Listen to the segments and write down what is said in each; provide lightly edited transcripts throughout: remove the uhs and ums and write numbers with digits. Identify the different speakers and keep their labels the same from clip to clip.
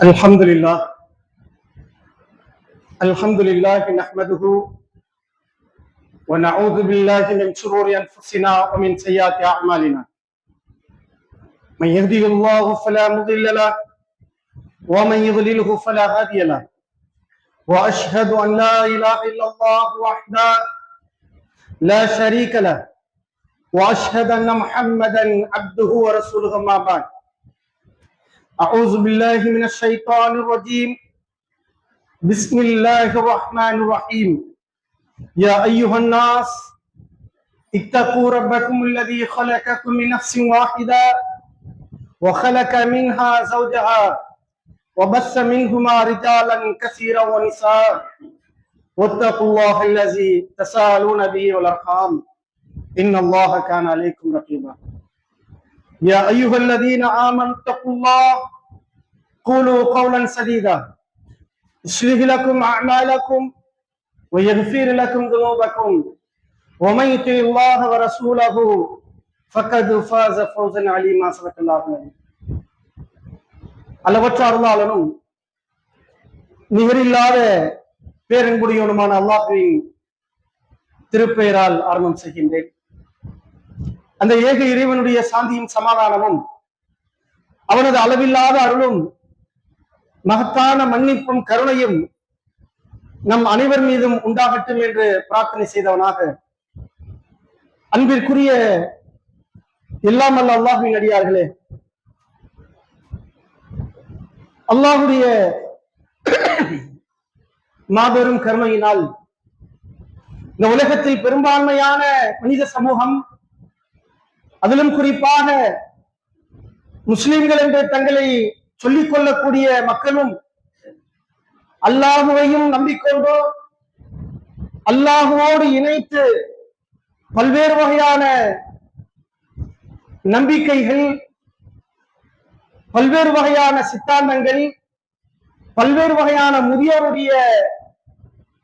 Speaker 1: الحمد لله نحمده ونعوذ بالله من شرور انفسنا ومن سيئات اعمالنا. من يهده الله فلا مضل له ومن يضلله فلا هادي له، واشهد ان لا اله الا الله وحده لا شريك له، واشهد ان محمدا عبده ورسوله. ما بعد، أعوذ بالله من الشيطان الرجيم. بسم الله الرحمن الرحيم. يا أيها الناس اتقوا ربكم الذي خلقكم من نفس واحدة وخلق منها زوجها وبث منهما رجالا كثيرا ونساء، واتقوا الله الذي تساءلون به والأرحام إن الله كان عليكم رقيبا. يا أيها الذين آمنوا اتقوا الله قولوا قولا سديدا يصلح لكم أعمالكم ويغفر لكم ذنوبكم، ومن يطع الله ورسوله فقد فاز فوزا عليما. صدق الله العظيم. அளவற்ற அருளாளனும் நிகரில்லாத பேரன்புடையவனுமான அல்லாஹ்வின் திருப்பெயரால் ஆரம்பம் செய்கின்றேன். அந்த ஏக இறைவனுடைய சாந்தியும் சமாதானமும் அவனது அளவில்லாத அருளும் மகத்தான மன்னிப்பும் கருணையும் நம் அனைவர் மீதும் உண்டாகட்டும் என்று பிரார்த்தனை செய்தவனாக, அன்பிற்குரிய எல்லாம் அல்ல அல்லாஹ்வின் அடியார்களே, அல்லாஹுடைய மாபெரும் கருணையினால் இந்த உலகத்தில் பெரும்பான்மையான மனித சமூகம், அதிலும் குறிப்பாக முஸ்லிம்கள் என்று தங்களை சொல்லிக் கொள்ளக்கூடிய மக்களும் அல்லாஹுவையும் நம்பிக்கொண்டு அல்லாஹுவோடு இணைத்து பல்வேறு வகையான நம்பிக்கைகள், பல்வேறு வகையான சித்தாந்தங்கள், பல்வேறு வகையான முதியோருடைய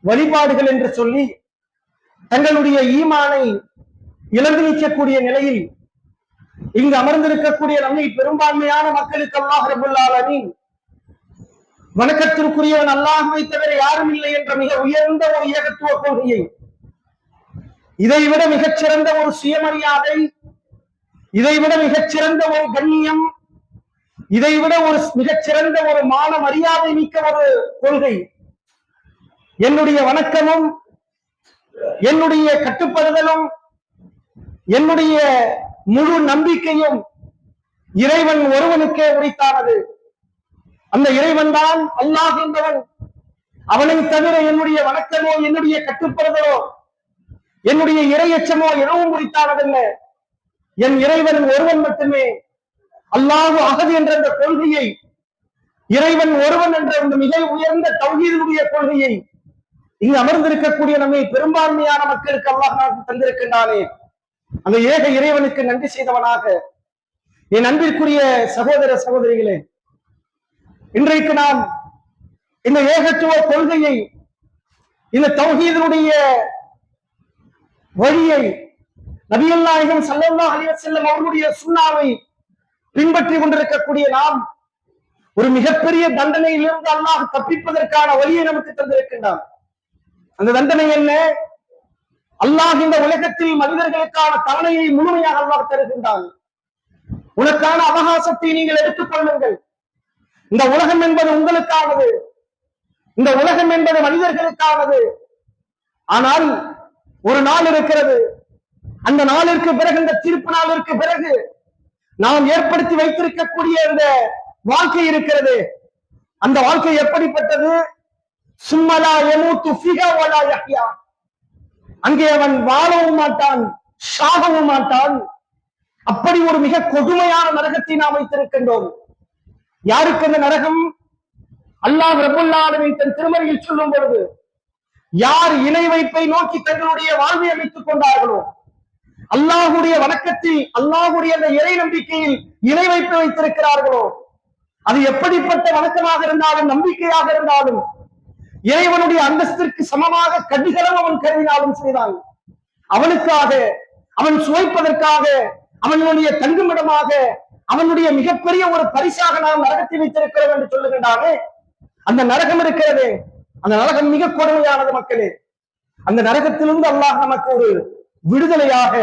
Speaker 1: வழிபாடுகள் என்று சொல்லி தங்களுடைய ஈமானை இழந்து நிற்கக்கூடிய நிலையில் இங்கு அமர்ந்திருக்கக்கூடிய நம்மை பெரும்பான்மையான மக்களுக்கு அல்லாஹ் ரப்பல் ஆலமீன் வணக்கத்திற்குரியவன் அல்லாஹ்வை தவிர யாரும் இல்லை என்ற மிக உயர்ந்த ஒரு ஏகத்துவ கொள்கையை, இதைவிட மிகச்சிறந்த ஒரு சுயமரியாதை, இதைவிட மிகச்சிறந்த ஒரு கண்ணியம், இதைவிட ஒரு மிகச்சிறந்த ஒரு மான மரியாதை மிக்க ஒரு கொள்கை, என்னுடைய வணக்கமும் என்னுடைய கட்டுப்படுதலும் என்னுடைய முழு நம்பிக்கையும் இறைவன் ஒருவனுக்கே உரித்தானது. அந்த இறைவன் தான் அல்லாஹ் என்பவன். அவனை தவிர என்னுடைய வணக்கமோ என்னுடைய கட்டுப்படுதலோ என்னுடைய இறையச்சமோ எதுவும் உரித்தானதல்ல. என் இறைவன் ஒருவன் மட்டுமே. அல்லாஹு அஹத் என்ற அந்த கொள்கையை, இறைவன் ஒருவன் என்ற அந்த மிக உயர்ந்த தௌஹீதுடைய கொள்கையை இங்கு அமர்ந்திருக்கக்கூடிய நம்மை பெரும்பான்மையான மக்களுக்கு அல்லாஹ் தந்திருக்கின்றானே, அந்த ஏக இறைவனுக்கு நன்றி செய்தவனாக, என் அன்பிற்குரிய சகோதர சகோதரிகளே, இன்றைக்கு நாம் இந்த ஏகத்துவ கொள்கையை, இந்த தௌஹீதுடைய வழியை, நபிகள் நாயகம் ஸல்லல்லாஹு அலைஹி வஸல்லம் அவர்களுடைய சுன்னாவை பின்பற்றி கொண்டிருக்கக்கூடிய நாம் ஒரு மிகப்பெரிய தண்டனையிலிருந்து அல்லாஹ் தப்பிப்பதற்கான வழியை நமக்கு தந்திருக்கின்றான். அந்த தண்டனை என்ன? அல்லாஹ் இந்த உலகத்தில் மனிதர்களுக்கான தவணையை முழுமையாக அல்லாஹ் தருகின்றான். உனக்கான அவகாசத்தை நீங்கள் எடுத்துக் கொள்ளுங்கள். இந்த உலகம் என்பது உங்களுக்கானது, இந்த உலகம் என்பது மனிதர்களுக்கானது. ஆனால் ஒரு நாள் இருக்கிறது. அந்த நாளிற்கு பிறகு, இந்த தீர்ப்பு நாளிற்கு பிறகு நாம் ஏற்படுத்தி வைத்திருக்கக்கூடிய இந்த வாழ்க்கை இருக்கிறது. அந்த வாழ்க்கை எப்படிப்பட்டது? சும்மலா யமூத்து ஃபிஹா வலா யஹ்யா. அங்கே அவன் வாழவும் மாட்டான், சாகவும் மாட்டான். அப்படி ஒரு மிக கொடுமையான நரகத்தை நாம் வைத்திருக்கின்றோம். யாருக்கு அந்த நரகம்? அல்லாஹ் ரப்பல் ஆலமீன் தன் திருமறையில் சொல்லும் பொழுது, யார் இணை வைப்பை நோக்கி தங்களுடைய வாழ்வை அமைத்துக் கொண்டார்களோ, அல்லாஹுடைய வணக்கத்தில், அல்லாஹுடைய அந்த இறை நம்பிக்கையில் இணை வைப்பு வைத்திருக்கிறார்களோ, அது எப்படிப்பட்ட வணக்கமாக இருந்தாலும் நம்பிக்கையாக இருந்தாலும் இறைவனுடைய அந்தஸ்திற்கு சமமாக கடிகளவு அவன் கருதினாலும் செய்தான். அவனுக்காக, அவன் சுவைப்பதற்காக, அவனுடைய தங்குமிடமாக, அவனுடைய மிகப்பெரிய ஒரு பரிசாக நாம் நரகத்தை வைத்திருக்கிறோம் என்று சொல்லுகின்றானே, அந்த நரகம் இருக்கிறது, அந்த நரகம் மிக கொடுமையானது மக்களே. அந்த நரகத்திலிருந்து அல்லாஹ் நமக்கு ஒரு விடுதலையாக,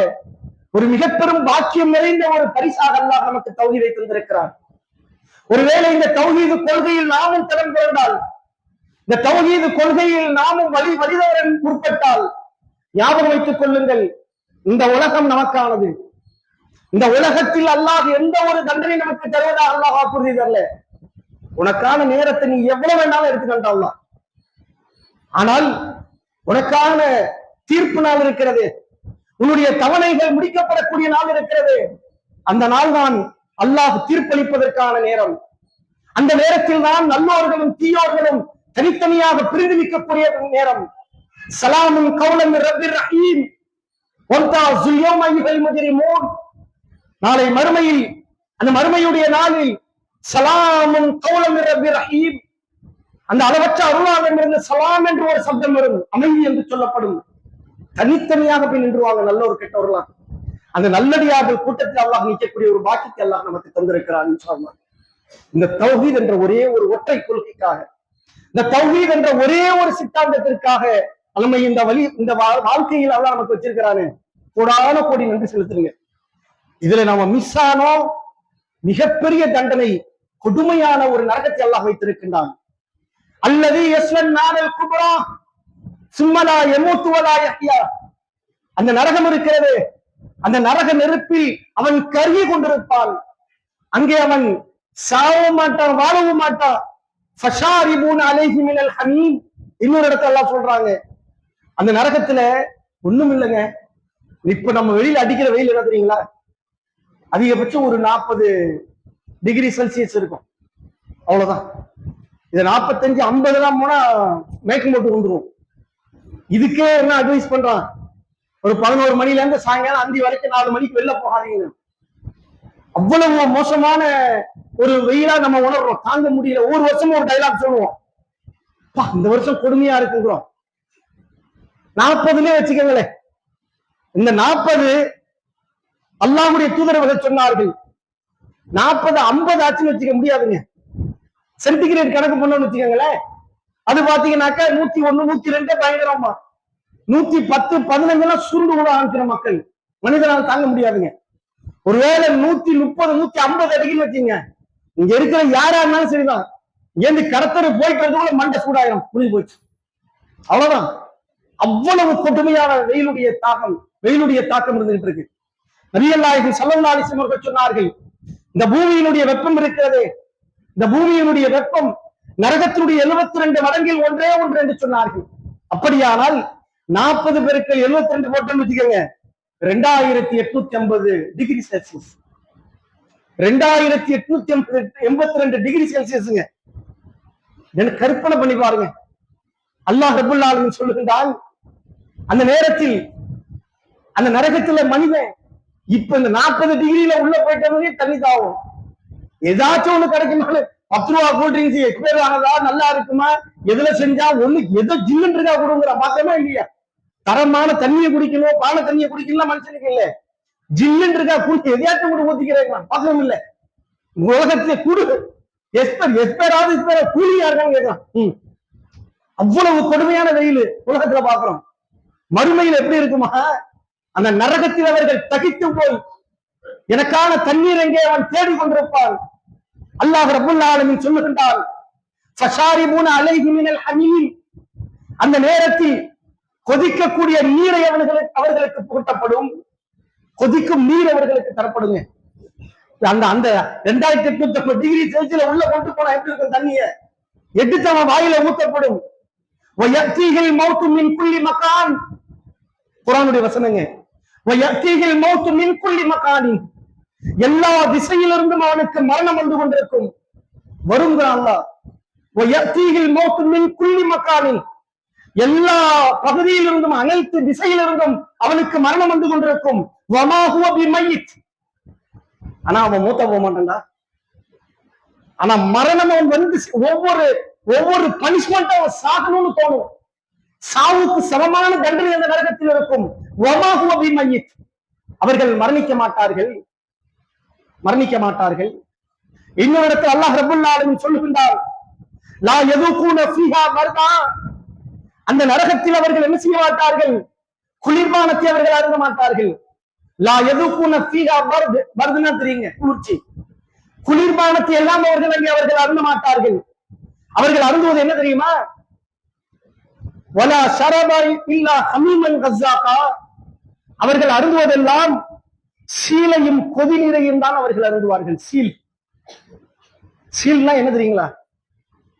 Speaker 1: ஒரு மிக பெரும் பாக்கியம் நிறைந்த ஒரு பரிசாக அல்லாஹ் நமக்கு தௌஹீதை தந்திருக்கிறார். ஒருவேளை இந்த தௌஹீது கொள்கையில் நாமும் திறன் கொண்டால், இந்த தௌஹீது கொள்கையில் நாமும் வழிதவர முற்பட்டால், ஞாபகம் வைத்துக் கொள்ளுங்கள், இந்த உலகம் நமக்கானது. இந்த உலகத்தில் அல்லாஹ் எந்த ஒரு தண்டனை நமக்கு தருவதா அல்லாஹ் வாக்குறுதி தரல. உனக்கான நேரத்தை நீ எவ்வளவு வேணாலும் எடுத்துக்கொண்டான். ஆனால் உனக்கான தீர்ப்பு நாள் இருக்கிறது, உன்னுடைய தவணைகள் முடிக்கப்படக்கூடிய நாள் இருக்கிறது. அந்த நாள் தான் அல்லாஹ் தீர்ப்பளிப்பதற்கான நேரம். அந்த நேரத்தில் தான் நல்லோர்களும் தீயோர்களும் தனித்தனியாக பிரிந்து நிற்கக்கூடிய நேரம். சலாமுன் கௌலம் ரப்பிர் ரஹீம் வம்தாஸுல் யௌம அய்யுஹல் முஜ்ரிமூன். நாளை மறுமையில், அந்த மறுமையுடைய நாளில் சலாமுன் கௌலம் ரப்பிர் ரஹீம், அந்த அளவற்ற அருளாளன் இருந்து சலாம் என்று ஒரு சப்தம் வரும், அமைதி என்று சொல்லப்படும். தனித்தனியாக போய் நின்றுவாங்க நல்லோர் கெட்டவர்களாம். அந்த நல்லடியார்கள் கூட்டத்தில் அல்லாஹ் நிற்கக்கூடிய ஒரு பாக்கியத்தை அல்லாஹ் நமக்கு தந்திருக்கிறார். இந்த தௌஹீத் என்ற ஒரே ஒரு ஒற்றை கொள்கைக்காக, இந்த தௌஹீத் என்ற ஒரே ஒரு சித்தாந்தத்திற்காக நம்ம இந்த வாழ்க்கையில் அல்லாஹ் நமக்கு வச்சிருக்கிறானே, கோடான கோடி நன்றி செலுத்துங்க. இதுல நாம மிஸ் ஆனோம், மிகப்பெரிய தண்டனை, கொடுமையான ஒரு நரகத்தை அல்லாஹ் வைத்திருக்கின்றான். அல்லது யஸ்லன் நாரல் குப்ரா சும்மலா யமூத்து வலா யஹ்யா. அந்த நரகம் இருக்கிறது, அந்த நரக நெருப்பில் அவன் கருகி கொண்டிருப்பான். அங்கே அவன் சாவும் மாட்டான், வாழவும் மாட்டான். ஃபஷாரிபூன அலைஹி மினல் ஹமீம். இன்னொரு இடத்துல எல்லாம் சொல்றாங்க, அந்த நரகத்துல ஒண்ணும் இல்லைங்க. இப்ப நம்ம வெளியில அடிக்கிற வெயில் என்ன தெரியுங்களா, அதிகபட்சம் ஒரு 40 டிகிரி செல்சியஸ் இருக்கும், அவ்வளவுதான். இது 45 50 எல்லாம் போனா மேக்கம் போட்டு வந்துடும். இதுக்கே என்ன அட்வைஸ் பண்றான், ஒரு 11 மணில இருந்து சாயங்காலம் 5 வரைக்கும் 4 மணிக்கு வெளில போகாதீங்க. அவ்வளவு மோசமான ஒரு வெயிலா நம்ம உணர்றோம், தாங்க முடியல. ஒவ்வொரு வருஷமும் ஒரு டைலாக் சொல்லுவோம், இந்த வருஷம் கொடுமையா இருக்குங்கிறோம். 40லே வச்சுக்கோங்களேன். இந்த 40 அல்லாஹ்வுடைய தூதரவர்கள் சொன்னார்கள். 40 50 ஆச்சுன்னு வச்சுக்க முடியாதுங்க. சென்டிகிரேட் கணக்கு பண்ணணும்னு வச்சுக்கோங்களேன், அது பாத்தீங்கன்னாக்கா 101 102 பயங்கரமா, 110 15 எல்லாம் சுருண்டு கூட ஆரம்பிக்கிற மக்கள் மனிதனால் தாங்க முடியாதுங்க. ஒருவேளை 130 150 அடிக்குன்னு வச்சுங்க, இங்க இருக்கிற யாரா இருந்தாலும் சரிதான், ஏந்து கடத்தரு போயிட்டு வரதுக்குள்ள மண்டை சூடாயிரம், புரிஞ்சு போச்சு, அவ்வளவுதான். அவ்வளவு கொடுமையான வெயிலுடைய தாக்கம் இருந்துகிட்டு இருக்கு. நபிகள் நாயகம் ஸல்லல்லாஹு அலைஹி வஸல்லம் அவர்கள் சொன்னார்கள், இந்த பூமியினுடைய வெப்பம் இருக்கிறது, இந்த பூமியினுடைய வெப்பம் நரகத்தினுடைய 72 மடங்கில் ஒன்றே ஒன்று என்று சொன்னார்கள். அப்படியானால் 40 பெருக்கள் 72 போட்டோம்னு வச்சுக்கோங்க, 2850 டிகிரி செல்சியஸ், 2882 டிகிரி செல்சியஸுங்க. எனக்கு கற்பனை பண்ணி பாருங்க. அல்லாஹ் ரப்பல் ஆலமீன் சொல்லுகின்றான், அந்த நேரத்தில் அந்த நரகத்துல மனிதன் இப்ப இந்த 40 டிகிரியில உள்ள போயிட்டவங்க தண்ணி தாவும், ஏதாச்சும் ஒண்ணு கிடைக்குமான்னு 10 ரூபா கூல் ட்ரிங்க்ஸ் எக்ஸ்பயர் ஆனதா, நல்லா இருக்குமா, எதுல செஞ்சா ஒண்ணு ஏதோ ஜில்லுன்னு இருக்கா கொடுங்கிற பாக்கமா இல்லையா. தரமான தண்ணியை குடிக்கணும், பான தண்ணியை குடிக்கலாம் மனுஷனுக்கு இல்ல, ஜில்லுன்னு இருக்கா குடிக்க எதையாச்சும் கூட ஊத்திக்கிறேன் பாக்கணும் இல்ல. உலகத்துல குடு எஸ்பேராவது கூலியா இருக்கான்னு கேட்கலாம். அவ்வளவு கொடுமையான வெயில் உலகத்துல பாக்குறோம். மறுமையில் எப்படி இருக்குமா, அந்த நரகத்தில் அவர்கள் தகித்து போய் எனக்கான தண்ணீர் எங்கே அவன் தேடிக் கொண்டிருப்பான். அல்லாஹ் ரப்பல் ஆலமீன் சொல்லுகின்றான், ஃபஷாரிபூன அலைஹி மினல் ஹமீம். அந்த நேரத்தில் கொதிக்கக்கூடிய நீரை அவர்களுக்கு புகட்டப்படும், கொதிக்கும் நீர் அவர்களுக்கு தரப்படுங்க. அந்த 2850 டிகிரி செல்சியஸ்ல உள்ள கொண்டு போனா எப்படி இருக்கும் தண்ணிய எடுத்து அவன் வாயில ஊத்தப்படும். வயத்தீஹில் மௌத்து மின் குல்லி மகான், குர்ஆனுடைய வசனங்க. வயத்தீஹில் மௌத்து மின் குல்லி மகானின், எல்லா திசையிலிருந்தும் அவனுக்கு மரணம் வந்து கொண்டிருக்கும். வருங்கிறான் அல்லாஹ். வயத்தீஹில் மௌத்து மின் குல்லி மகானின், எல்லா பகுதியிலிருந்தும் அனைத்து திசையிலிருந்தும் அவனுக்கு மரணம் வந்து கொண்டிருக்கும். வமா ஹுவ பிமையித், ஆனா அவன் மூத்த போக மாட்டான்டா. ஆனா மரணம் அவன் வந்து ஒவ்வொரு பனிஷ்மெண்ட் அவன் சாகணும்னு தோணும். சாவுக்கு சமமான தண்டனை அந்த நரகத்தில் இருக்கும். வமா ஹுவ பிமையித், அவர்கள் மரணிக்க மாட்டார்கள். மரணிக்க மாட்டார்கள். இன்னொரு இடத்தில் அல்லாஹ் ரப்பல் ஆலமீன் சொல்லுகின்றார், லா யதுகூன ஃபீஹா பர்தா, அந்த நரகத்தில் அவர்கள் என்ன செய்ய மாட்டார்கள், குளிர்பானத்தை அவர்கள் அருந்த மாட்டார்கள். லா யதுகூன ஃபீஹா பர்த், பர்துனா தெரியுங்க, குளிர்ச்சி. குளிர்பானத்தை எல்லாம் அவர்கள் அருந்த மாட்டார்கள். அவர்கள் அருந்துவது என்ன தெரியுமா, வலா ஷரபா இல்லா ஹமீமன் கஸ்ஸாகா, அவர்கள் அருந்துவதெல்லாம் சீலையும் கொதிநீரையும் தான் அவர்கள் அருந்துவார்கள். சீல்னா என்ன தெரியுங்களா,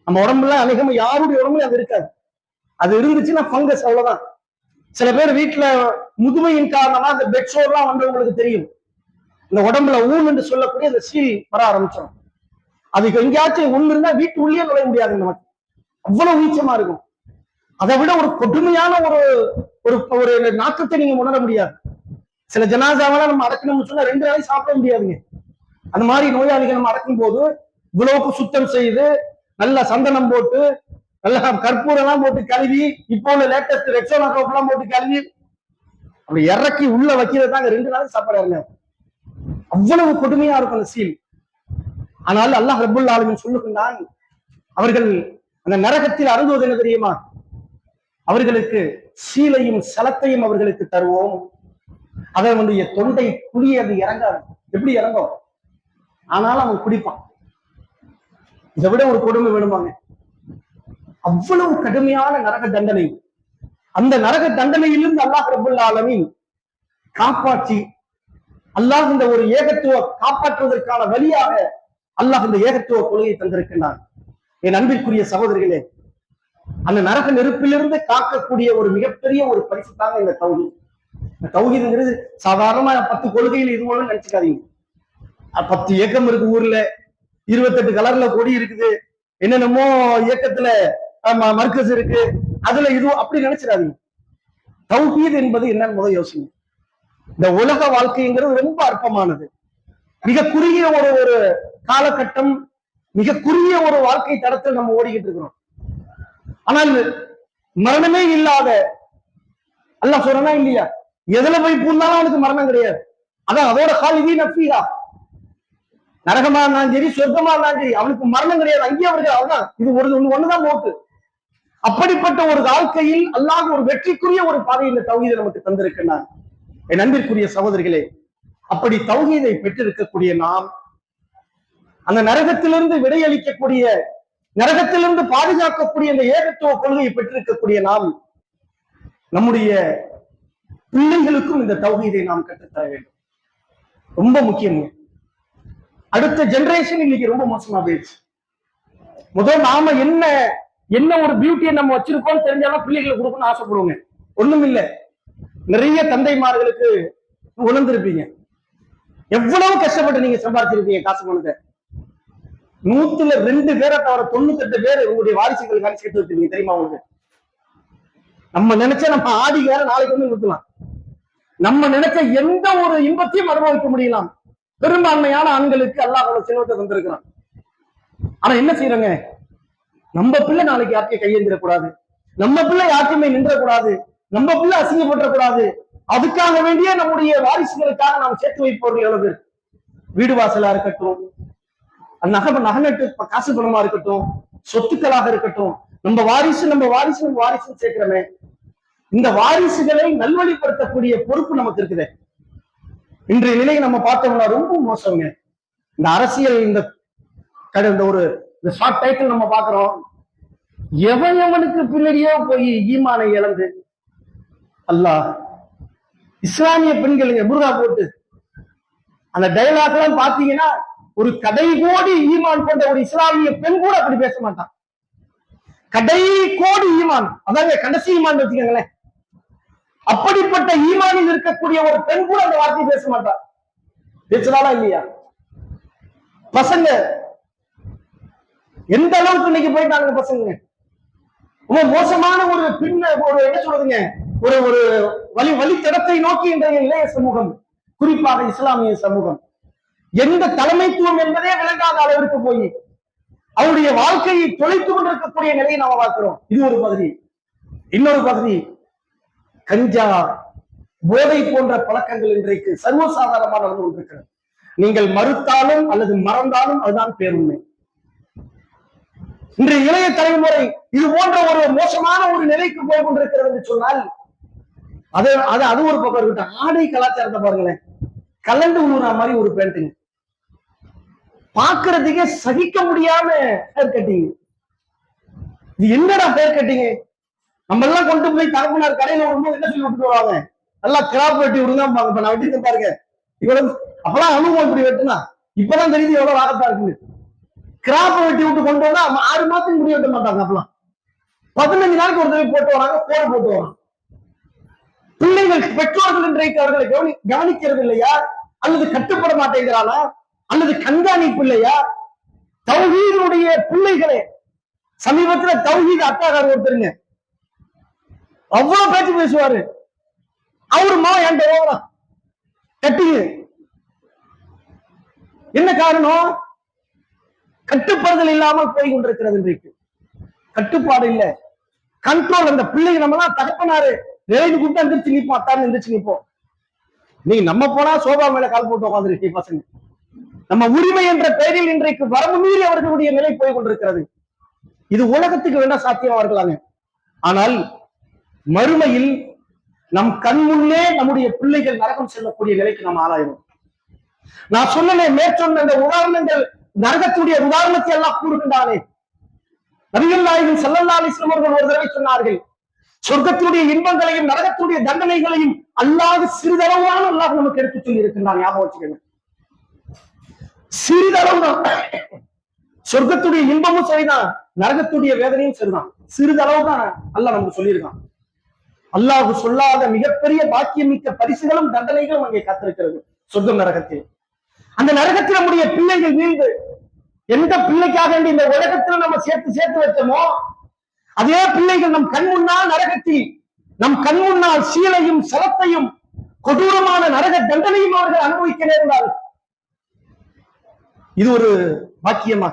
Speaker 1: நம்ம உடம்புல அநேகமா யாருடைய உடம்புல அது இருக்காது. அது இருந்துச்சுன்னா பங்கஸ், அவ்வளவுதான். சில பேர் வீட்டுல முதுமையின் காரணமா அந்த பெட்ஷோர்லாம் வந்தவங்களுக்கு தெரியும், இந்த உடம்புல ஊன் என்று சொல்லக்கூடிய அந்த சீல் வர ஆரம்பிச்சிடும். அதுக்கு எங்கேயாச்சும் ஒண்ணு இருந்தா வீட்டு உள்ளே நுழைய முடியாது, நமக்கு அவ்வளவு நீச்சமா இருக்கும். அதை விட ஒரு கொடுமையான ஒரு நாக்கத்தை நீங்க உணர முடியாது. சில ஜனாசாவெல்லாம் நம்ம அடக்கணும்னு சொன்னா 2 நாளைக்கு சாப்பிட முடியாதுங்க. அந்த மாதிரி நோயாளிகள் நம்ம அடக்கும் போது இவ்வளவுக்கு சுத்தம் செய்து நல்லா சந்தனம் போட்டு நல்லா கற்பூரம் எல்லாம் போட்டு கழுவி, இப்போ உள்ள லேட்டஸ்ட் ரெக்ஸோனா சோப் எல்லாம் போட்டு கழுவி அப்படி இறக்கி உள்ள வைக்கிறது தாங்க 2 நாளைக்கு சாப்பிடாருங்க. அவ்வளவு கொடுமையா இருக்கும் அந்த சீல். ஆனால் அல்லாஹ் ரப்பல் ஆலமீன் சொல்லுகின்றான், அவர்கள் அந்த நரகத்தில் அருந்துவது என்ன தெரியுமா, அவர்களுக்கு சீலையும் சலத்தையும் அவர்களுக்கு தருவோம். அவனுடைய தொண்டை குழி அது இறங்காது. எப்படி இறங்கும், ஆனாலும் அவன் குடிப்பான். இதை விட ஒரு கொடுமை வேணுமாங்க? அவ்வளவு கடுமையான நரக தண்டனை. அந்த நரக தண்டனையிலிருந்து அல்லாஹ் ரப்பல் ஆலமீன் காப்பாற்றி, அல்லாஹ் இந்த ஒரு ஏகத்துவ காப்பாற்றுவதற்கான வழியாக அல்லாஹ் இந்த ஏகத்துவ கொள்கையை தந்திருக்கின்றான். என் அன்பிற்குரிய சகோதரிகளே, அந்த நரக நெருப்பிலிருந்து காக்கக்கூடிய ஒரு மிகப்பெரிய ஒரு பரிசு தாங்க இந்த தௌஹீத். இந்த தௌஹீத்ங்கிறது சாதாரணமா 10 கொள்கையில் இது மூலம் நினைச்சுக்காதீங்க. 10 இயக்கம் இருக்கு ஊர்ல, 28 கலர்ல கொடி இருக்குது, என்னென்னமோ இயக்கத்துல மர்கஸ் இருக்கு, அதுல இது அப்படி நினைச்சிடாதீங்க. தௌஹீத் என்பது என்னன்னு முதல் யோசிங்க. இந்த உலக வாழ்க்கைங்கிறது ரொம்ப அற்பமானது. மிக குறுகிய ஒரு காலகட்டம், மிக குறுகிய ஒரு வாழ்க்கை தடத்தில் நம்ம ஓடிக்கிட்டு இருக்கிறோம். ஆனால் மரணமே இல்லாத அல்லாஹ் சொல்றனா இல்லையா, எதுல போய் பூந்தாலும் அவனுக்கு மரணம் கிடையாது. அதான் அதோட காலிதீன ஃபீஹா, நரகமா இருந்தாலும் சரி சொர்க்கமா இருந்தாலும் சரி அவனுக்கு மரணம் கிடையாது. அங்கேயே அவர்கள் அவதான், இது ஒண்ணுதான் மோட்டு. அப்படிப்பட்ட ஒரு வாழ்க்கையில் அல்லாஹ் ஒரு வெற்றிக்குரிய ஒரு பாதையில் தௌஹீதை நமக்கு தந்திருக்கிறார். என் அன்பிற்குரிய சகோதரிகளே, அப்படி தௌஹீதை பெற்றிருக்கக்கூடிய நாம், அந்த நரகத்திலிருந்து விடையளிக்கக்கூடிய, நரகத்திலிருந்து பாதுகாக்கக்கூடிய அந்த ஏகத்துவ கொள்கையை பெற்றிருக்கக்கூடிய நாம், நம்முடைய பிள்ளைகளுக்கும் இந்த தௌஹீதை நாம் கற்றுத்தர வேண்டும். ரொம்ப முக்கியம். அடுத்த ஜெனரேஷன் இன்னைக்கு ரொம்ப மோசமா போயிடுச்சு. முதல் நாம என்ன ஒரு பியூட்டியை நம்ம வச்சிருக்கோம் தெரிஞ்சாலும் பிள்ளைகளுக்கு கொடுக்கணும்னு ஆசைப்படுவோங்க. ஒண்ணும் இல்லை, நிறைய தந்தைமார்களுக்கு உணர்ந்திருப்பீங்க, எவ்வளவு கஷ்டப்பட்டு நீங்க சம்பாதிச்சிருப்பீங்க காசு பணத்தை. 100ல 2 பேரை தவிர 98 பேர் உங்களுடைய வாரிசுகள் காசு சேர்த்து வச்சிருக்கீங்க, தெரியுமா உங்களுக்கு? நம்ம நினைச்ச நம்ம ஆடி வேற நாளைக்கு வந்து நிறுத்தலாம். நம்ம நினைச்ச எந்த ஒரு இன்பத்தையும் அனுபவிக்க முடியலாம். பெரும்பான்மையான ஆண்களுக்கு அல்லாஹ் செல்வத்தை தந்திருக்கிறான். ஆனா என்ன செய்யறோங்க, நம்ம பிள்ளை நாளைக்கு யாருக்கையும் கையெழுந்திடக்கூடாது, நம்ம பிள்ளை யாருக்குமே நின்றக்கூடாது, நம்ம பிள்ளை அசிங்கப்பட்டக்கூடாது, அதுக்காக வேண்டிய நம்முடைய வாரிசுகளுக்காக நாம் சேர்த்து வைப்பவர்கள் எவ்வளவு பேர். வீடு வாசலா இருக்கட்டும், நகநட்டு காசு பணமா இருக்கட்டும், சொத்துக்களாக இருக்கட்டும், நம்ம வாரிசு சேர்க்கிறோமே, இந்த வாரிசுகளை நல்வழிப்படுத்தக்கூடிய பொறுப்பு நமக்கு இருக்குது. இன்றைய நிலையை நம்ம பார்த்தோம்னா ரொம்ப மோசங்க. இந்த அரசியல் இந்த ஒரு ஷார்ட் டைட்டில் நம்ம பாக்குறோம், எவனுக்கு பின்னாடியோ போய் ஈமானை இழந்து, அல்லாஹ் இஸ்லாமிய பெண்களுங்க புர்கா போட்டு அந்த டயலாக் எல்லாம் பாத்தீங்கன்னா, ஒரு கடை கோடி ஈமான் கொண்ட ஒரு இஸ்லாமிய பெண் கூட அப்படி பேச மாட்டான். கடை கோடி ஈமான், அதாங்க கடைசி ஈமான் வச்சுக்கோங்களேன். அப்படிப்பட்ட ஈமானில் இருக்கக்கூடிய ஒரு பெண் கூட அந்த வார்த்தையை பேச மாட்டார். பேசுறாளா இல்லையா? பசங்க எந்த அளவுக்கு இன்னைக்கு போயிட்டாங்க பசங்க. ரொம்ப மோசமான ஒரு என்ன சொல்றதுங்க, ஒரு வழித்தடத்தை நோக்கி இன்றைய இளைய சமூகம், குறிப்பாக இஸ்லாமிய சமூகம், எந்த தலைமைத்துவம் என்பதே விளங்காத அளவிற்கு போய் அவருடைய வாழ்க்கையை தொலைத்துக் கொண்டிருக்கக்கூடிய நிலையை நாம பார்க்கிறோம். இது ஒரு பகுதி. இன்னொரு பகுதி, கஞ்சா, போதை போன்ற பழக்கங்கள் இன்றைக்கு சர்வசாதாரணமாக நடந்து கொண்டிருக்கிறது. நீங்கள் மறுத்தாலும் அல்லது மறந்தாலும் அதுதான் பேருண்மை. இன்றைய இளைய தலைமுறை இது போன்ற ஒரு மோசமான ஒரு நிலைக்கு போய் கொண்டிருக்கிறது என்று சொன்னால் அது ஒரு பக்கம் இருக்கட்டும். ஆடை கலாச்சாரத்தை பாருங்களேன், கலந்து உழுற மாதிரி ஒரு பேண்ட்டுங்க, பாக்குறதுக்கே சகிக்க முடியாம ஹேர் கட்டிங். இது என்னடா ஹேர் கட்டிங்? நம்ம எல்லாம் கொண்டு போய் தகப்பனார் கடையில விடும்போது என்ன சொல்லி விட்டுட்டு வருவாங்க, நல்லா கிராப் வெட்டி விடுங்க. இப்ப நான் வெட்டிட்டு பாருங்க, இவ்வளவு அப்பெல்லாம் அனுபவம் இப்படி வெட்டுனா இப்பதான் தெரியுது எவ்வளவு ராகத்தா இருக்குன்னு. கிராப் வெட்டி விட்டு கொண்டு வந்தா 6 மாசத்துக்கு முடி வெட்ட மாட்டாங்க. அப்பெல்லாம் 15 நாளைக்கு ஒரு தடவை போட்டு வராங்க, போட போட்டு வராங்க. பிள்ளைகள் பெற்றோர்கள் இன்றைக்கு அவர்களை கவனிக்கிறது இல்லையா, அல்லது கட்டுப்பட மாட்டேங்கிறானா, அல்லது கண்காணிப்பு இல்லையா? தௌஹீதுடைய பிள்ளைகளே, சமீபத்துல தௌஹீத் அத்தாகார் ஒருத்தருங்க அவ்வளவு பேச்சு பேசுவாரு. அவரு என்கிட்ட ஓவரா கட்டிங்க. என்ன காரணம்? கட்டுப்பாடுகள் இல்லாமல் போய் கொண்டிருக்கிறது. இன்றைக்கு கட்டுப்பாடு இல்ல, கண்ட்ரோல். அந்த பிள்ளைங்க நம்ம எல்லாம் தகப்பனாரு எழுதி கூப்பிட்டு எந்திரிச்சு நிப்போம், அத்தான் எந்திரிச்சு நிப்போம். நீங்க நம்ம போனா சோபா மேல கால் போட்டு உட்காந்துருக்கு பசங்க. நம்ம உரிமை என்ற பெயரில் இன்றைக்கு வரம்பு மீறி அவர்களுடைய நிலை போய் கொண்டிருக்கிறது. இது உலகத்துக்கு வேணா சாத்தியமா இருக்கலாங்க. ஆனால் மறுமையில் நம் கண் முன்னே நம்முடைய பிள்ளைகள் நரகம் செல்லக்கூடிய நிலைக்கு நாம் ஆளாயிரும். நான் சொன்ன மேற்சொன்ன இந்த உதாரணங்கள், நரகத்துடைய உதாரணத்தை எல்லாம் கூறுகின்றானே. நபிகள் நாயகம் ஸல்லல்லாஹு அலைஹி வஸல்லம் அவர்கள் ஒரு தடவை சொன்னார்கள், சொர்க்கத்துடைய இன்பங்களையும் நரகத்துடைய தண்டனைகளையும் அல்லாஹ் சிறிதளவான அல்லாஹ் நமக்கு எடுத்து சொல்லி இருக்கின்றான். ஞாபகம் வச்சுக்கோங்க, சிறிதளவு தான். சொர்க்கத்துடைய இன்பமும் சரிதான், நரகத்துடைய வேதனையும் சரிதான். சிறிதளவு தான் அல்லாஹ் நமக்கு சொல்லியிருக்கான். அல்லாஹ் சொல்லாத மிகப்பெரிய பாக்கியமிக்க பரிசுகளும் தண்டனைகளும் அங்கே காத்திருக்கிறது சொர்க்கம் நரகத்தில். அந்த நரகத்தில் நம்முடைய பிள்ளைகள் வீழ்ந்து, எந்த பிள்ளைக்காக இந்த உலகத்தில் நம்ம சேர்த்து வச்சோமோ அதே பிள்ளைகள் நம் கண் முன்னால் நரகத்தில், நம் கண் முன்னால் சீலையும் சலத்தையும் கொடூரமான நரக தண்டனையும் அவர்கள் அனுபவிக்க நேர்ந்தார்கள். இது ஒரு பாக்கியமா?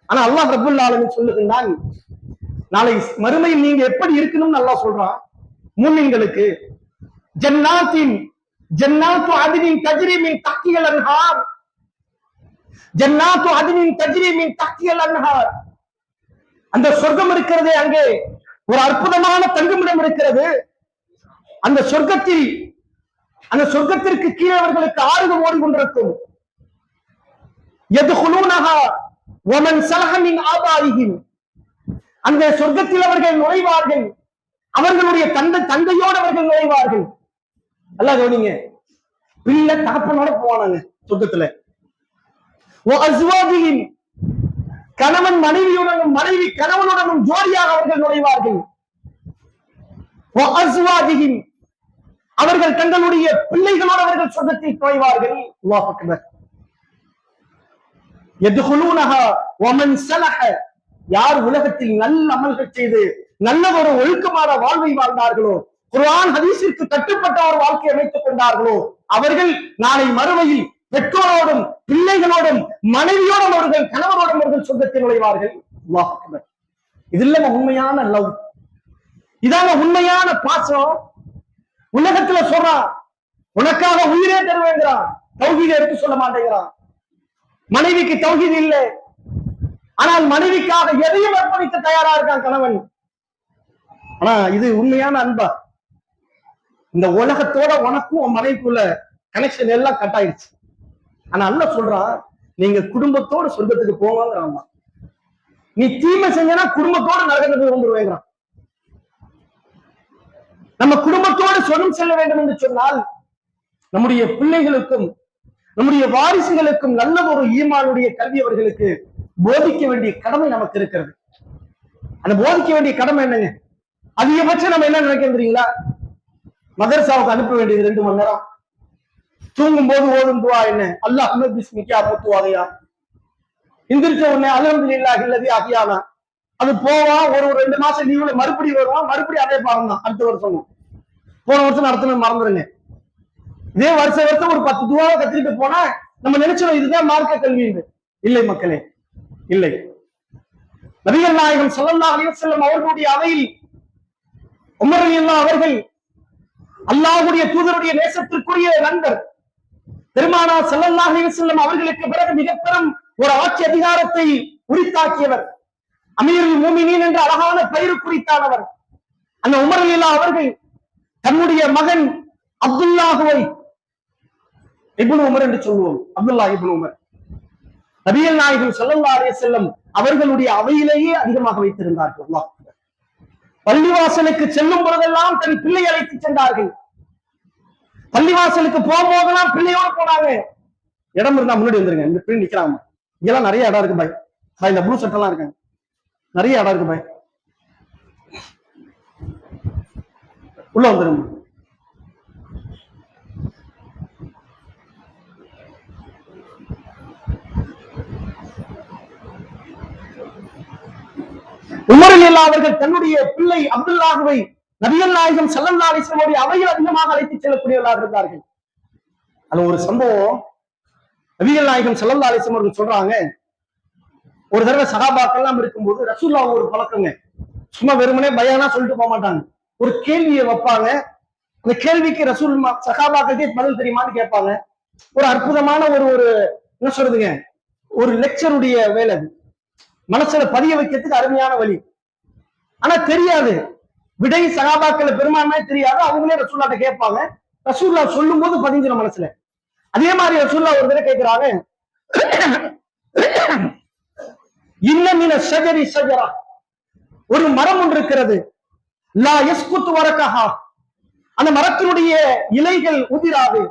Speaker 1: ஆனா அல்லாஹ் ரப்பல் ஆலமீன் சொல்லுகின்றான், நாளை மறுமையில் நீங்க எப்படி இருக்கணும்னு அல்லாஹ் சொல்றான். முஃமின்களுக்கு ஜன்னாத்து அத்னின் தஜ்ரி மின் தஹ்திஹல் அன்ஹார், ஜன்னாத்து அத்னின் தஜ்ரி மின் தஹ்திஹல் அன்ஹார். அந்த சொர்க்கம் இருக்கிறதே, அங்கே ஒரு அற்புதமான தங்குமிடம் இருக்கிறது. அந்த சொர்க்கத்திற்கு கீழே அவர்களுக்கு ஆறுகள் ஓடிக்கொண்டிருக்கும். யதுகுலூனஹா வமன் ஸலஹ மின் ஆபாரிஹிம். அந்த சொர்க்கத்தில் அவர்கள் நுழைவார்கள், அவர்களுடைய தந்தையோடு அவர்கள் நுழைவார்கள். அல்லாஹ் கவனிங்க, பிள்ளை தகப்பனோட போவானாங்க சொர்க்கத்துல. கணவன் மனைவியுடனும் மனைவி கணவனுடனும் ஜோடியாக அவர்கள் நுழைவார்கள். அவர்கள் தங்களுடைய பிள்ளைகளோடு அவர்கள் சொர்க்கத்தில் நுழைவார்கள். அல்லாஹ் அக்பர். யதுகுலூனஹா வமன் ஸலஹ. யார் உலகத்தில் நல்ல அமல்கள் செய்து நல்ல ஒரு ஒழுக்கமான வாழ்வை வாழ்ந்தார்களோ, குர்ஆன் ஹதீஸிற்கு கட்டுப்பட்ட ஒரு வாழ்க்கை அமைத்துக் கொண்டார்களோ, அவர்கள் நாளை மறுமையில் பெற்றோரோடும் பிள்ளைகளோடும் மனைவியோடும் அவர்கள் கணவரோடும் அவர்கள் சொர்க்கத்தில் நுழைவார்கள். அல்லாஹ் அக்பர். இது இல்ல உண்மையான லவ், இதாங்க உண்மையான பாசம். உலகத்துல சொல்றான், உனக்காக உயிரே தருவேங்கிறான், தௌஹீதை எடுத்து சொல்ல மாட்டேங்கிறான். மனைவிக்கு தௌஹீது இல்லை, ஆனால் மனைவிக்காக எதையும் அர்ப்பணிக்க தயாரா இருக்கான் கணவன். ஆனா இது உண்மையான அன்பா? இந்த உலகத்தோட உனக்கும் உன் மனைவிக்குள்ள கனெக்ஷன் எல்லாம் கட் ஆயிடுச்சு. ஆனா அல்லாஹ் சொல்றான், நீங்க குடும்பத்தோட சொர்க்கத்துக்கு போவாங்கிறான். நீ தீமை செஞ்சனா குடும்பத்தோட நரகத்துக்கு வந்துருவேங்கிறான். நம்ம குடும்பத்தோடு சொர்க்கம் செல்ல வேண்டும் என்று சொன்னால், நம்முடைய பிள்ளைகளுக்கும் நம்முடைய வாரிசுகளுக்கும் நல்ல ஒரு ஈமானுடைய கல்வி அவர்களுக்கு போதிக்க வேண்டிய கடமை நமக்கு இருக்கிறது. அந்த போதிக்க வேண்டிய கடமை என்னங்க? அதிகபட்சம் நம்ம என்ன நினைக்கிறோம் தெரியுங்களா? மதரசாவுக்கு அனுப்ப வேண்டியது 2 மணி நேரம். தூங்கும் போது ஓதும் துவா என்ன? அல்லாஹும்ம பிஸ்மிக்கா மூத்துவாகையா. எந்திரிச்ச உடனே அல்ஹம்துலில்லாஹி அல்லதி அஹ்யானா. அது போவா, ஒரு 2 மாசம் லீவுல மறுபடியும் வருவான், மறுபடியும் அதே பாடம் தான் அடுத்த வருஷம். போன வருஷம் நடத்தின மறந்துருங்க. இதே வருஷம் ஒரு 10 துவாவை கத்திட்டு போனா நம்ம நினைச்சோம் இதுதான் மார்க்க கல்வி. இல்லை மக்களே, இல்லை. நபிகள் நாயகம் ஸல்லல்லாஹு அலைஹி வஸல்லம் அவர்களுடைய அவையில் உமர் ரலியல்லாஹு அவர்கள், அல்லாஹ்வுடைய தூதருடைய நேசத்திற்குரிய நண்பர், பெருமானார் ஸல்லல்லாஹு அலைஹி வஸல்லம் அவர்களுக்கு பிறகு மிக பெரும் ஒரு ஆட்சி அதிகாரத்தை உரித்தாக்கியவர், அமீருல் மூமினீன் என்ற அழகான பெயர் குறித்தானவர். அந்த உமர் ரலியல்லாஹு அவர்கள் தன்னுடைய மகன் அப்துல்லாஹுவை, இப்னு உமர் என்று சொல்லுவோம், அப்துல்லா இப்னு உமர், நபிகள் நாயகம் ஸல்லல்லாஹு அலைஹி வஸல்லம் அவர்களுடைய அவையிலேயே அதிகமாக வைத்திருந்தார்கள். அல்லாஹ் பள்ளிவாசலுக்கு செல்லும் பொழுதெல்லாம் தன் பிள்ளை அழைத்து சென்றார்கள். பள்ளிவாசலுக்கு போகும்போதெல்லாம் பிள்ளையோட போனாங்க. இடம் இருந்தா முன்னாடி வந்துருங்க, இந்த பிள்ளை நிக்கிறாங்க. இங்கெல்லாம் நிறைய இடம் இருக்கு பாய், பாய் இந்த ப்ளூ சட்டெல்லாம் இருக்காங்க, நிறைய இடம் இருக்கு பாய், உள்ள வந்துருங்க. உமர் ரலியல்லாஹு அவர்கள் தன்னுடைய பிள்ளை அப்துல்லாஹுவை நபிகள் நாயகம் ஸல்லல்லாஹு அலைஹி வஸல்லம் அவையில் அதிகமாக அழைத்து செல்லக்கூடியவர்களாக இருந்தார்கள். அது ஒரு சம்பவம். நபிகள் நாயகம் ஸல்லல்லாஹு அலைஹி வஸல்லம் அவர்கள் சொல்றாங்க, ஒரு தடவை சஹாபாக்கள் எல்லாம் இருக்கும்போது ரசூலுல்லாஹ் ஒரு பழக்கங்க, சும்மா வெறுமனே பயானா சொல்லிட்டு போக மாட்டாங்க, ஒரு கேள்வியை வைப்பாங்க. அந்த கேள்விக்கு ரசூல் சஹாபாக்களுக்கே பதில் தெரியுமான்னு கேட்பாங்க. ஒரு அற்புதமான ஒரு என்ன சொல்றதுங்க, ஒரு லெக்சருடைய வேலை, அது மனசுல பதிய வைக்கிறதுக்கு அருமையான வழி. ஆனா தெரியாது, விடை சகாபாக்கள் பெரும்பான்மை தெரியாது, அவங்களே ரசூல்லாட்ட கேட்பாங்க. ரசூல்லா சொல்லும் போது பதிஞ்சிடும் மனசுல. அதே மாதிரி ரசூல்லா ஒரு தடவை கேட்கிறாங்க, இன்னமின ஷஜரி ஷஜரா, ஒரு மரம் ஒன்று இருக்கிறது, லா யஸ்குத்து வரகஹா, அந்த மரத்தினுடைய இலைகள் உதிராது,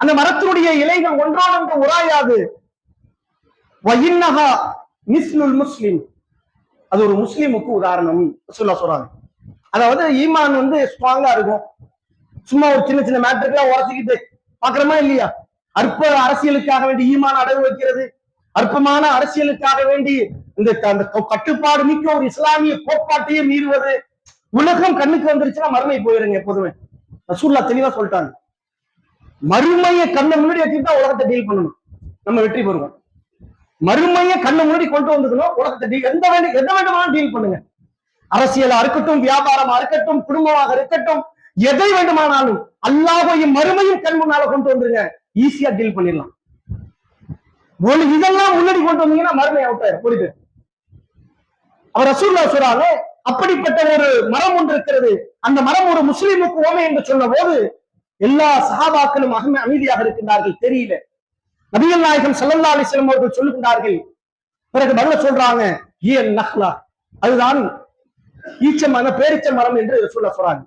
Speaker 1: அந்த மரத்தினுடைய இலைகள் ஒன்றானொன்று உராயாது, வஇன்னஹா மிஸ்லுல் முஸ்லிம், அது ஒரு முஸ்லிமுக்கு உதாரணம் சொல்றாங்க. அதாவது ஈமான் ஸ்ட்ராங்கா இருக்கும், சும்மா ஒரு சின்ன சின்ன மேட்டருக்குலாம் உரைச்சிக்கிட்டு பாக்குறமா இல்லையா, அற்ப அரசியலுக்காக வேண்டி ஈமான் அடகு வைக்கிறது, அற்பமான அரசியலுக்காக வேண்டி இந்த கட்டுப்பாடு மிக்க ஒரு இஸ்லாமிய கோட்பாட்டையே மீறுவது, உலகம் கண்ணுக்கு வந்துருச்சுன்னா மறுமை போயிருங்க. எப்போதுமே ரசூலுல்லாஹ் தெளிவா சொல்லிட்டாங்க, மறுமையை கண்ணை முன்னாடி வச்சுட்டு உலகத்தை டீல் பண்ணணும், நம்ம வெற்றி பெறுவோம். மறுமையை கண்ணை முன்னாடி கொண்டு வந்துக்கணும், உலகத்தை எந்த வேண்டுமானாலும் டீல் பண்ணுங்க. அரசியலா இருக்கட்டும், வியாபாரமா இருக்கட்டும், குடும்பமாக இருக்கட்டும், எதை வேண்டுமானாலும் அல்லாஹ்வையும் மறுமையும் கண் முன்னால கொண்டு வந்துருங்க, ஈஸியா டீல் பண்ணிடலாம். இதெல்லாம் முன்னாடி கொண்டு வந்தீங்கன்னா மறுமை அவுட் ஆயிரும், போயிட்டு. அவர் ரசூலுல்லாஹ் சொல்றாங்க, அப்படிப்பட்ட ஒரு மரம் ஒன்று இருக்கிறது, அந்த மரம் ஒரு முஸ்லிமுக்கு ஓமை என்று சொன்ன போது எல்லா சஹாபாக்களும் அமைதியாக இருக்கின்றார்கள். தெரியல. நபிகள் நாயகம் ஸல்லல்லாஹு அலைஹி வஸல்லம் அவர்கள் சொல்லுகின்றார்கள், பிறகு பதில சொல்றாங்க, ஏன் நஹ்லா, அதுதான் ஈச்சமான பேரிச்ச மரம் என்று சொல்றாங்க.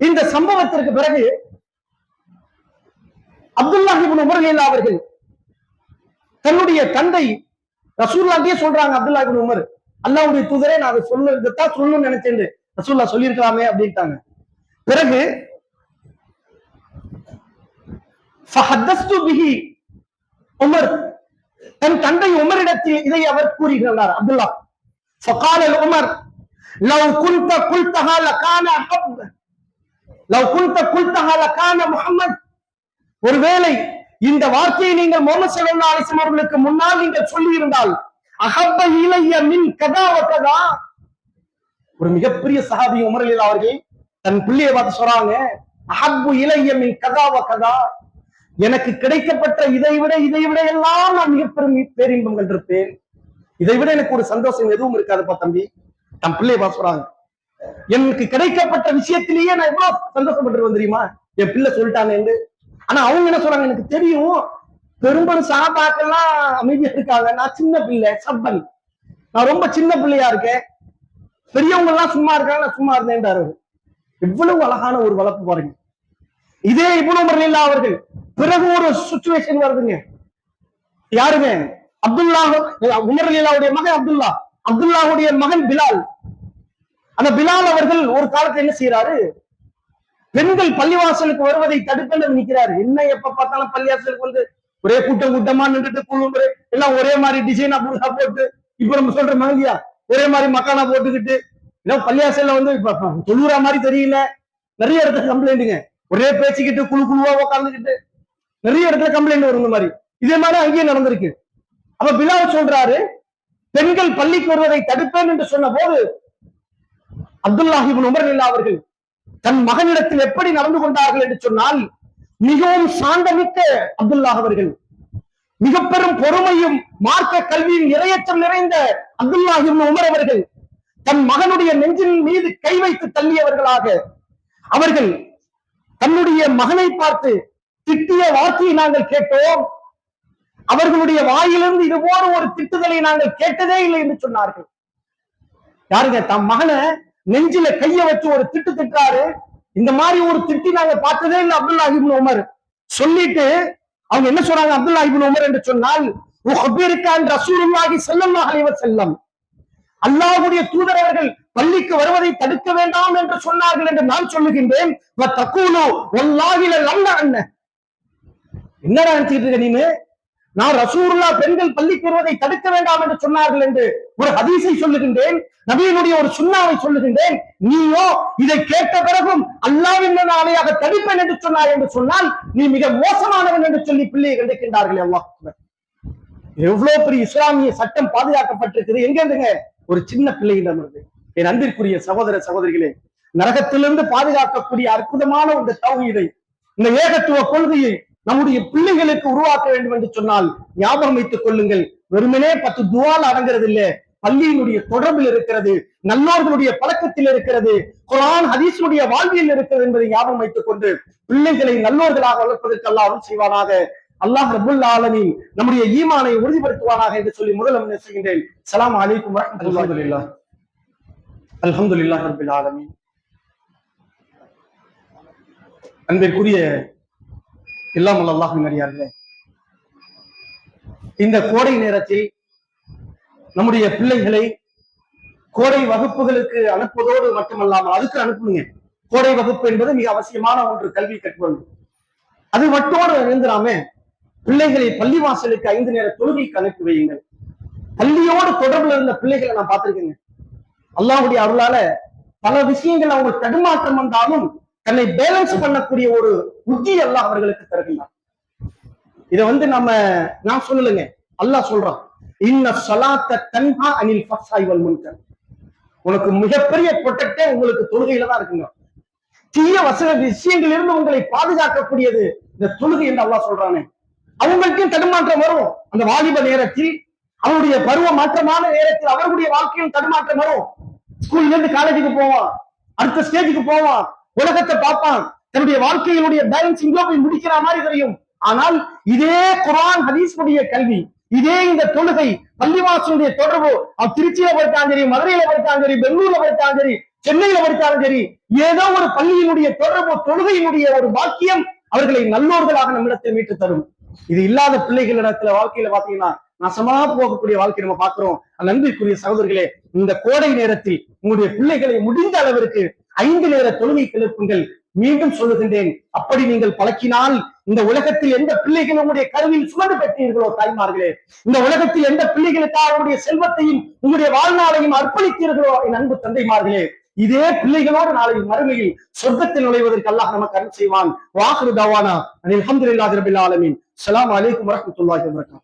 Speaker 1: இந்த சம்பவத்திற்கு பிறகு அப்துல்லாஹ் இப்னு உமர் ரலியல்லாஹு அவர்கள் தன்னுடைய தந்தை ரசூலுல்லாஹ்வே சொல்றாங்க, அப்துல்லாஹ் இப்னு உமர், அல்லாஹ்வுடைய தூதரே, நான் அதை சொல்லணும்னு நினைச்சேன், ரசூலுல்லாஹ் சொல்லியிருக்கலாமே அப்படின்ட்டாங்க. பிறகு ஃபஹத்தஸ்து பிஹி உமர், தன் தந்தை உமரிடத்தில் இதை அவர் கூறுகிறார். அப்துல்லா ஃபகால உமர், லவ் குன்த குல்தஹா லகான அஹப், லவ் குன்த குல்தஹா லகான முஹம்மத், ஒருவேளை இந்த வார்த்தையை நீங்கள் முஹம்மது ஸல்லல்லாஹு அலைஹி வஸல்லம் அவர்களுக்கு முன்னால் நீங்கள் சொல்லி இருந்தால், அஹப்ப இலைய மின் கதா வ கதா, ஒரு மிகப்பெரிய சஹாபி உமர் ரலியல்லாஹு அவர்கள் தன் பிள்ளையை பார்த்து சொல்றாங்க, அஹப்பு இலைய மின் கதா வ கதா, எனக்கு கிடைக்கப்பட்ட இதை விட எல்லாம் நான் மிகப்பெரும் பேரின்பம் கண்டிருப்பேன், இதை விட எனக்கு ஒரு சந்தோஷம் எதுவும் இருக்காதுப்பா தம்பி. தன் பிள்ளையை பார்த்து சொல்றாங்க, எனக்கு கிடைக்கப்பட்ட விஷயத்திலேயே நான் எவ்வளவு சந்தோஷப்பட்டு தெரியுமா, என் பிள்ளை சொல்லிட்டாங்க என்று. ஆனா அவங்க என்ன சொல்றாங்க, எனக்கு தெரியும் பெரும்பாலும் சஹாபாக்கெல்லாம் அமைதியா இருக்காங்க, நான் சின்ன பிள்ளை சப்பன், நான் ரொம்ப சின்ன பிள்ளையா இருக்கேன், பெரியவங்க எல்லாம் சும்மா இருக்காங்க, நான் சும்மா இருந்தேன்றாரு. எவ்வளவு அழகான ஒரு வளர்ப்பு பாருங்க. இதே இப்னு உமர் ரலியல்லாஹு அவர்கள் பிறகு ஒரு சிச்சுவேஷன் வருதுங்க. யாருங்க, அப்துல்லாஹ் உமர் ரலியல்லாஹுடைய மகன் அப்துல்லாஹுடைய மகன் பிலால். அந்த பிலால் அவர்கள் ஒரு காலத்துல என்ன செய்யறாரு, பெண்கள் பள்ளிவாசலுக்கு வருவதை தடுப்பேன் நிக்கிறாரு. என்ன எப்ப பார்த்தாலும் பள்ளிவாசலுக்கு ஒரே கூட்டமா நின்றுட்டு குழு எல்லாம் ஒரே மாதிரி டிசைனா போட்டு, இப்ப நம்ம சொல்ற மாதிரியா ஒரே மாதிரி மக்கானா போட்டுக்கிட்டு, பள்ளிவாசல்ல இப்ப தொழுற மாதிரி தெரியல, நிறைய இடத்துல கம்ப்ளைண்ட்டுங்க, ஒரே பேச்சுக்கிட்டு குழுவா உட்கார்ந்துக்கிட்டு நிறைய இடத்துல கம்ப்ளைண்ட் வரும். இந்த மாதிரி இதே மாதிரி அங்கேயே நடந்திருக்கு. அப்ப பிலால் சொல்றாரு, பெண்கள் பள்ளிக்கு வருவதை தடுப்பேன் என்று சொன்ன போது அப்துல்லாஹ் இப்னு உமர் ரலியல்லாஹு அவர்கள் தன் மகனிடத்தில் எப்படி நடந்து கொண்டார்கள் என்று சொன்னால், மிகவும் சாந்தமிக்க அப்துல்லாஹ் அவர்கள், மிக பெரும் பொறுமையும் மார்க்க கல்வியும் இரையற்றம் நிறைந்த அப்துல்லாஹ் இப்னு உமர் அவர்கள் தன் மகனுடைய நெஞ்சின் மீது கை வைத்து தள்ளியவர்களாக அவர்கள் தன்னுடைய மகனை பார்த்து திட்டிய வார்த்தையை நாங்கள் கேட்டோம். அவர்களுடைய வாயிலிருந்து இதுபோல ஒரு திட்டுதலை நாங்கள் கேட்டதே இல்லை என்று சொன்னார்கள். யாருங்க? தம் மகனை நெஞ்சில கைய வச்சு ஒரு திட்டு திட்டாரு. இந்த மாதிரி ஒரு திட்டி நாங்க பார்த்ததே இல்லை அப்துல்லாஹ் இப்னு உமர் சொல்லிட்டு அவங்க என்ன சொல்றாங்க? அப்துல்லாஹ் இப்னு உமர் என்று சொன்னால் ரசூலுல்லாஹி ஸல்லல்லாஹு அலைஹி வஸல்லம், அல்லாஹ்வுடைய தூதர் அவர்கள் பள்ளிக்கு வருவதை தடுக்க வேண்டாம் என்று சொன்னார்கள் என்று நான் சொல்லுகின்றேன். என்னடா நினைச்சிட்டு இருக்க நீனு? நான் ரசூலுல்லாஹ் பெண்கள் பள்ளிக்கு வருவதை தடுக்க வேண்டாம் என்று சொன்னார்கள் என்று ஒரு ஹதீஸை சொல்லுகின்றேன், நபியினுடைய ஒரு சுன்னாவை சொல்லுகின்றேன். நீயோ இதை கேட்ட பிறகும் அல்லாஹ்வின் ஆணையாக தடுப்பேன் என்று சொன்னார் என்று சொன்னால் நீ மிக மோசமானவன் என்று சொல்லி பிள்ளையை கண்டிக்கின்றார்கள். அல்லாஹ் எவ்வளவு பெரிய இஸ்லாமிய சட்டம் பாதுகாக்கப்பட்டிருக்குது. எங்க இருந்துங்க? ஒரு சின்ன பிள்ளையிடம் இருந்து. என் அன்பிற்குரிய சகோதர சகோதரிகளே, நரகத்திலிருந்து பாதுகாக்கக்கூடிய அற்புதமான இந்த தௌஹீதை, இந்த ஏகத்துவ கொள்கையை நம்முடைய பிள்ளைகளுக்கு உருவாக்க வேண்டும் என்று சொன்னால் ஞாபகம் வைத்துக் கொள்ளுங்கள், வெறுமனே 10 துவால் அடங்கிறது இல்லை. பள்ளியினுடைய தொடர்பில் இருக்கிறது, நல்லோர்களுடைய பழக்கத்தில் இருக்கிறது, குர்ஆன் ஹதீஸுடைய வாழ்வியல் இருக்கிறது என்பதை ஞாபகம் வைத்துக் கொண்டு பிள்ளைகளை நல்லோர்களாக வளர்ப்பதற்கு அல்லாஹ் அருள் செய்வானாக. அல்லாஹ் ரப்புல் ஆலமீன் நம்முடைய ஈமானை உறுதிப்படுத்துவானாக என்று சொல்லி முதல் செய்கின்றேன். ஸலாமு அலைக்கும் வரஹ்மத்துல்லாஹி வபரகாத்துஹு. அல்ஹம்துலில்லாஹி ரப்பில் ஆலமீன். அன்பிற்குரிய எல்லாம் அல்லாஹ்வின் அடியார்களே, இந்த கோடை நேரத்தில் நம்முடைய பிள்ளைகளை கோடை வகுப்புகளுக்கு அனுப்புவதோடு மட்டுமல்லாமல் அதுக்கு அனுப்புங்க. கோடை வகுப்பு என்பது மிக அவசியமான ஒன்று, கல்வி கற்பது. அது மட்டும் இருந்துடாம பிள்ளைகளை பள்ளிவாசலுக்கு 5 நேர தொழுகைக்கு அனுப்பி வையுங்கள். பள்ளியோடு தொடர்புல இருந்த பிள்ளைகளை நான் பார்த்திருக்கேங்க. அல்லாஹ்வுடைய அருளால பல விஷயங்கள் அவங்க தடுமாற்றம் வந்தாலும் தன்னை பேலன்ஸ் பண்ணக்கூடிய ஒரு புத்தி அல்லாஹ் அவர்களுக்கு தருகிறார். இதை நான் சொல்லலைங்க, அல்லாஹ் சொல்றான், இன்ன ஸலாத்த தன்ஹா அனில் ஃபஹ்ஷாய் வல் முன்கர். உனக்கு மிகப்பெரிய ப்ரொடெக்டே உங்களுக்கு தொழுகையில தான் இருக்குங்க. தீய விஷயங்கள் இருந்து உங்களை பாதுகாக்கக்கூடியது இந்த தொழுகை என்று அல்லாஹ் சொல்றானே. அவங்களுக்கும் தடுமாற்றம் வரும். அந்த வாலிப நேரத்தில், அவருடைய பருவ மாற்றமான நேரத்தில் அவர்களுடைய வாழ்க்கையில் தடுமாற்றம் வரும். ஸ்கூல்ல இருந்து காலேஜுக்கு போவான், அடுத்த ஸ்டேஜுக்கு போவான், உலகத்தை பார்ப்பான், தன்னுடைய வாழ்க்கையினுடைய பேலன்சிங்கோ போய் முடிக்கிற மாதிரி தெரியும். ஆனால் இதே குர்ஆன் ஹதீஸுடைய கல்வி, இதே இந்த தொழுகை, பள்ளிவாசலுடைய தொடர்பு, திருச்சியில படித்தாலும் சரி, மதுரையில படித்தாலும் சரி, பெங்களூர்ல படித்தாலும் சரி, சென்னையில படித்தாலும் சரி, ஏதோ ஒரு பள்ளியினுடைய தொடர்பு, தொழுகையினுடைய ஒரு பாக்கியம் அவர்களை நல்லோர்களாக நம்மிடத்தில் மீட்டு தரும். இது இல்லாத பிள்ளைகளிடத்துல வாழ்க்கையில பாத்தீங்கன்னா நாசமா போகக்கூடிய வாழ்க்கை நம்ம பார்க்கிறோம். அன்பிற்குரிய சகோதரர்களே, இந்த கோடை நேரத்தில் உங்களுடைய பிள்ளைகளை முடிந்த அளவிற்கு 5 நேர தொழுகை எழுப்புங்கள். மீண்டும் சொல்லுகின்றேன், அப்படி நீங்கள் பழக்கினால் இந்த உலகத்தில் எந்த பிள்ளைகள் உங்களுடைய கருவில் சுமந்து பெற்றீர்களோ தாய்மார்களே, இந்த உலகத்தில் எந்த பிள்ளைகளுக்காக உங்களுடைய செல்வத்தையும் உங்களுடைய வாழ்நாளையும் அர்ப்பணித்தீர்களோ என் அன்பு தந்தைமார்களே, இதே பிள்ளைகளோடு நாளை மறுமையில் சொர்க்கத்தில் நுழைவதற்கு அல்லாஹ் நமக்கு அருள் செய்வான். வாஹிரு தவானா அல்ஹம்துலில்லாஹி ரப்பில் ஆலமீன். ஸலாமு அலைக்கும் வரஹ்மத்துல்லாஹி வபரகாத்துஹு.